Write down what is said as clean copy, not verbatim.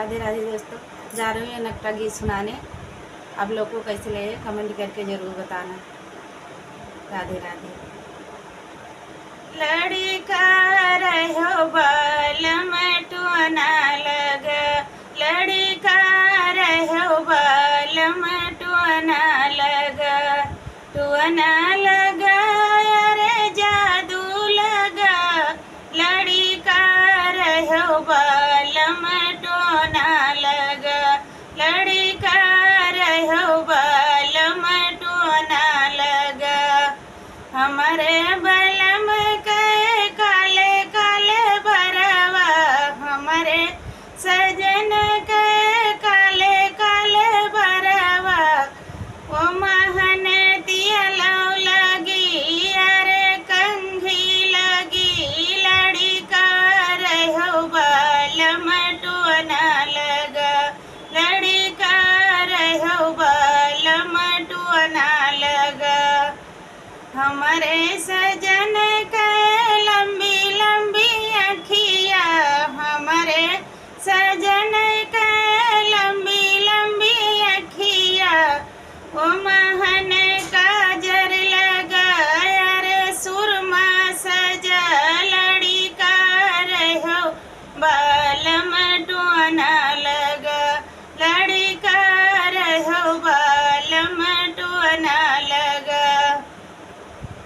राधे राधे दोस्तों, जा रही हूँ नकटा गीत सुनाने। आप लोग को कैसे लगे कमेंट करके ज़रूर बताना। राधे राधे। लड़का रहो बालम टुअना लग, लड़का रहो बालम टुअना लग, टुअना लगा अरे जादू लगा, लड़का रहो बालम टुअना लगा, लड़का रहो बालम टुअना लगा। हमारे बलम के काले काले भरवा, हमारे सजन के काले काले भरवा, वो महन दिया लौ लगी अरे कंघी लगी, लड़का रहो बालम टुअना लगा, लड़का रहो बालम टुअना लगा। हमारे